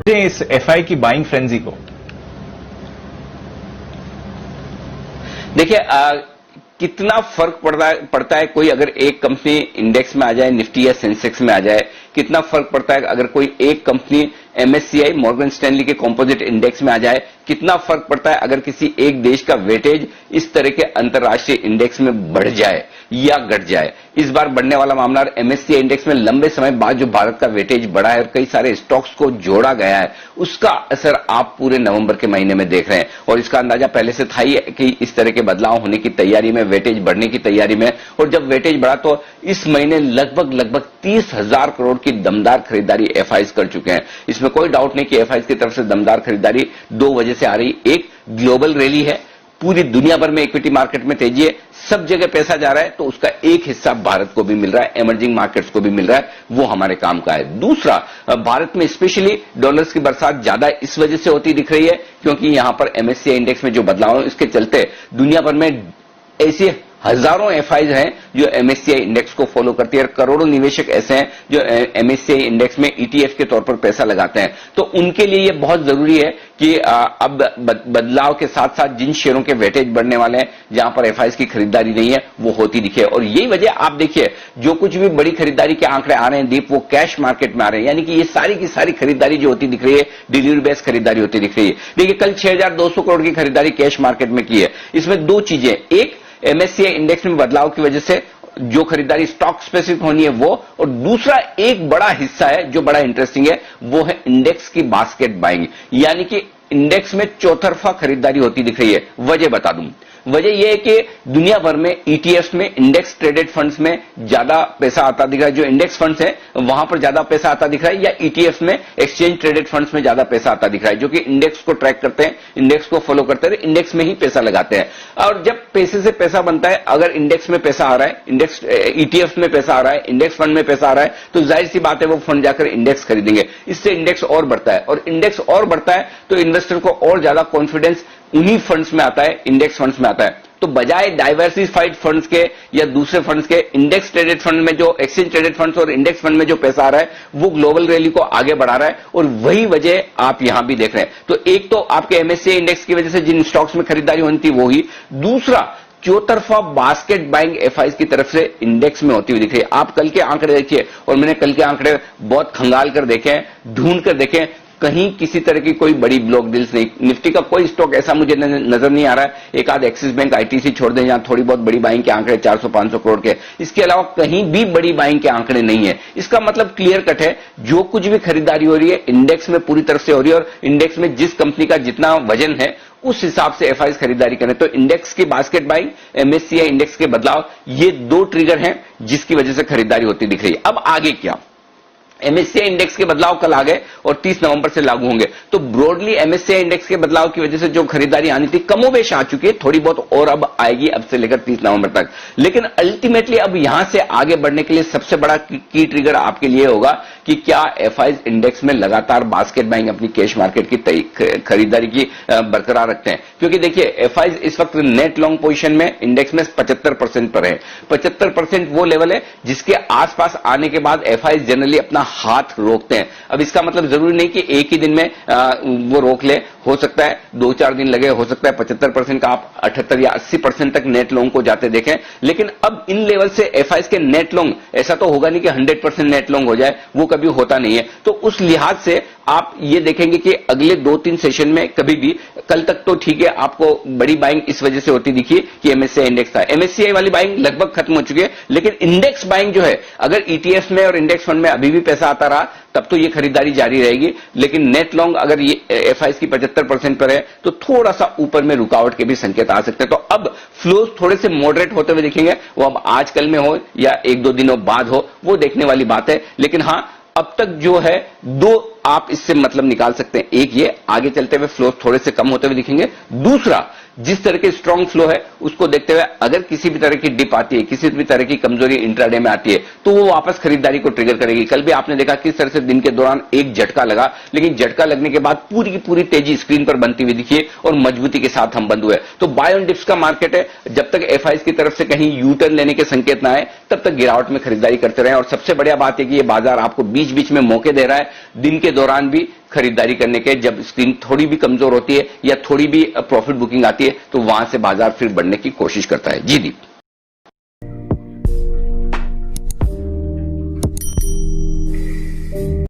इस एफआई की buying frenzy को? देखिए, कितना फर्क पड़ता है कोई अगर एक कंपनी इंडेक्स में आ जाए, निफ्टी या सेंसेक्स में आ जाए, कितना फर्क पड़ता है अगर कोई एक कंपनी एमएससीआई मॉर्गन स्टैनली के कंपोजिट इंडेक्स में आ जाए, कितना फर्क पड़ता है अगर किसी एक देश का वेटेज इस तरह के अंतर्राष्ट्रीय इंडेक्स में बढ़ जाए या घट जाए। इस बार बढ़ने वाला मामला एमएससीआई इंडेक्स में लंबे समय बाद जो भारत का वेटेज बढ़ा है और कई सारे स्टॉक्स को जोड़ा गया है, उसका असर आप पूरे नवंबर के महीने में देख रहे हैं। और इसका अंदाजा पहले से था ही कि इस तरह के बदलाव होने की तैयारी में, वेटेज बढ़ने की तैयारी में। और जब वेटेज बढ़ा तो इस महीने लगभग 30,000 करोड़ की दमदार खरीदारी एफआईज कर चुके हैं। इसमें कोई डाउट नहीं कि एफआईज की तरफ से दमदार खरीदारी दो वजह से आ रही। एक, ग्लोबल रैली है, पूरी दुनिया भर में इक्विटी मार्केट में तेजी है, सब जगह पैसा जा रहा है, तो उसका एक हिस्सा भारत को भी मिल रहा है, एमर्जिंग मार्केट्स को भी मिल रहा है, वो हमारे काम का है। दूसरा, भारत में स्पेशली डॉलर्स की बरसात ज्यादा इस वजह से होती दिख रही है क्योंकि यहां पर एमएससीआई इंडेक्स में जो बदलाव है इसके चलते दुनिया भर में ऐसे हजारों एफआईज हैं जो एमएससीआई इंडेक्स को फॉलो करती है और करोड़ों निवेशक ऐसे हैं जो एमएससीआई इंडेक्स में ईटीएफ के तौर पर पैसा लगाते हैं। तो उनके लिए यह बहुत जरूरी है कि अब बदलाव के साथ साथ जिन शेयरों के वेटेज बढ़ने वाले हैं, जहां पर एफआईज की खरीदारी नहीं है, वो होती दिखे। और यही वजह आप देखिए, जो कुछ भी बड़ी खरीदारी के आंकड़े आ रहे हैं दीप, वो कैश मार्केट में आ रहे हैं, यानी कि ये सारी की सारी खरीदारी जो होती दिख रही है डिलीवरी बेस्ड खरीदारी होती दिख रही है। देखिए, कल 6,200 करोड़ की खरीदारी कैश मार्केट में की है। इसमें दो चीजें, एक एमएससीआई इंडेक्स में बदलाव की वजह से जो खरीदारी स्टॉक स्पेसिफिक होनी है वो, और दूसरा एक बड़ा हिस्सा है जो बड़ा इंटरेस्टिंग है, वो है इंडेक्स की बास्केट बाइंग, यानी कि इंडेक्स में चौतरफा खरीदारी होती दिख रही है। वजह बता दूं, वजह यह है कि दुनिया भर में ईटीएफ में, इंडेक्स ट्रेडेड फंड्स में ज्यादा पैसा आता दिख रहा है। जो इंडेक्स फंड्स हैं वहां पर ज्यादा पैसा आता दिख रहा है, या ईटीएफ में, एक्सचेंज ट्रेडेड फंड्स में ज्यादा पैसा आता दिख रहा है, जो कि इंडेक्स को ट्रैक करते हैं, इंडेक्स को फॉलो करते हैं, इंडेक्स में ही पैसा लगाते हैं। और जब पैसे से पैसा बनता है, अगर इंडेक्स में पैसा आ रहा है, इंडेक्स ईटीएफ में पैसा आ रहा है, इंडेक्स फंड में पैसा आ रहा है, तो जाहिर सी बात है वो फंड जाकर इंडेक्स खरीदेंगे। इससे इंडेक्स और बढ़ता है, और इंडेक्स और बढ़ता है तो इन्वेस्टर को और ज्यादा कॉन्फिडेंस उन्हीं फंड्स में आता है, इंडेक्स फंड्स में आता है। तो बजाय डाइवर्सिफाइड फंड्स के या दूसरे फंड्स के, इंडेक्स ट्रेडेड फंड में, जो एक्सचेंज ट्रेडेड फंड्स और इंडेक्स फंड में जो पैसा आ रहा है, वो ग्लोबल रैली को आगे बढ़ा रहा है, और वही वजह आप यहां भी देख रहे हैं। तो एक तो आपके एमएससीआई इंडेक्स की वजह से जिन स्टॉक्स में खरीदारी होनी थी वो ही, दूसरा चौतरफा बास्केट बाइंग एफआईज की तरफ से इंडेक्स में होती हुई दिख रही है। आप कल के आंकड़े देखिए, और मैंने कल के आंकड़े बहुत खंगाल कर देखे हैं, ढूंढ कर देखे, कहीं किसी तरह की कोई बड़ी ब्लॉक डील्स नहीं। निफ्टी का कोई स्टॉक ऐसा मुझे नजर नहीं आ रहा है, एक आध एक्सिस बैंक आईटीसी छोड़ दें जहां थोड़ी बहुत बड़ी बाइंग के आंकड़े 400-500 करोड़ के, इसके अलावा कहीं भी बड़ी बाइंग के आंकड़े नहीं है। इसका मतलब क्लियर कट है, जो कुछ भी खरीदारी हो रही है इंडेक्स में पूरी तरफ से हो रही है, और इंडेक्स में जिस कंपनी का जितना वजन है उस हिसाब से एफआईज खरीदारी करें। तो इंडेक्स की बास्केट बाइंग, एमएससीआई इंडेक्स के बदलाव, ये दो ट्रिगर हैं जिसकी वजह से खरीदारी होती दिख रही है। अब आगे क्या, एमएससीआई इंडेक्स के बदलाव कल आ गए और 30 नवंबर से लागू होंगे। तो ब्रॉडली एमएससीआई इंडेक्स के बदलाव की वजह से जो खरीदारी आनी थी कमोबेश आ चुकी है, थोड़ी बहुत और अब आएगी, अब से लेकर 30 नवंबर तक। लेकिन अल्टीमेटली अब यहां से आगे बढ़ने के लिए सबसे बड़ा की ट्रिगर आपके लिए होगा कि क्या एफआईज इंडेक्स में लगातार बास्केट बाइंग अपनी कैश मार्केट की खरीदारी की बरकरार रखते हैं। क्योंकि देखिए, एफआईज इस वक्त नेट लॉन्ग पोजीशन में इंडेक्स में 75% पर है। 75% वो लेवल है जिसके आसपास आने के बाद एफआईज जनरली अपना हाथ रोकते हैं। अब इसका मतलब जरूरी नहीं कि एक ही दिन में वो रोक ले, हो सकता है 2-4 दिन लगे, हो सकता है 75% का आप 78 या 80% तक नेट लॉन्ग को जाते देखें। लेकिन अब इन लेवल से एफआईज के नेट लॉन्ग, ऐसा तो होगा नहीं कि 100% नेट लॉन्ग हो जाए, वो कभी होता नहीं है। तो उस लिहाज से आप ये देखेंगे कि अगले 2-3 सेशन में कभी भी, कल तक तो ठीक है आपको बड़ी बाइंग इस वजह से होती दिखी कि एमएससीआई इंडेक्स था, एमएससीआई वाली बाइंग लगभग खत्म हो चुकी है। लेकिन इंडेक्स बाइंग जो है, अगर ईटीएफ में और इंडेक्स फंड में अभी भी पैसा आता रहा तब तो ये खरीदारी जारी रहेगी। लेकिन नेट लॉन्ग अगर ये एफआईज की 75% पर है तो थोड़ा सा ऊपर में रुकावट के भी संकेत आ सकते हैं। तो अब फ्लोज थोड़े से मॉडरेट होते हुए दिखेंगे, वो अब आज कल में हो या 1-2 दिनों बाद हो, वो देखने वाली बात है। लेकिन हां, अब तक जो है दो आप इससे मतलब निकाल सकते हैं। एक, ये आगे चलते हुए फ्लो थोड़े से कम होते हुए दिखेंगे। दूसरा, जिस तरह के स्ट्रांग फ्लो है उसको देखते हुए अगर किसी भी तरह की डिप आती है, किसी भी तरह की कमजोरी इंट्राडे में आती है, तो वो वापस खरीदारी को ट्रिगर करेगी। कल भी आपने देखा किस तरह से दिन के दौरान एक झटका लगा, लेकिन झटका लगने के बाद पूरी की पूरी तेजी स्क्रीन पर बनती हुई दिखी और मजबूती के साथ हम बंद हुए। तो बाय ऑन डिप्स का मार्केट है, जब तक एफआईज की तरफ से कहीं यू टर्न लेने के संकेत ना आए तब तक गिरावट में खरीदारी करते रहे। और सबसे बढ़िया बात है कि ये बाजार आपको बीच बीच में मौके दे रहा है, दिन के दौरान भी खरीदारी करने के, जब स्क्रीन थोड़ी भी कमजोर होती है या थोड़ी भी प्रॉफिट बुकिंग आती है तो वहां से बाजार फिर बढ़ने की कोशिश करता है। जी दीप।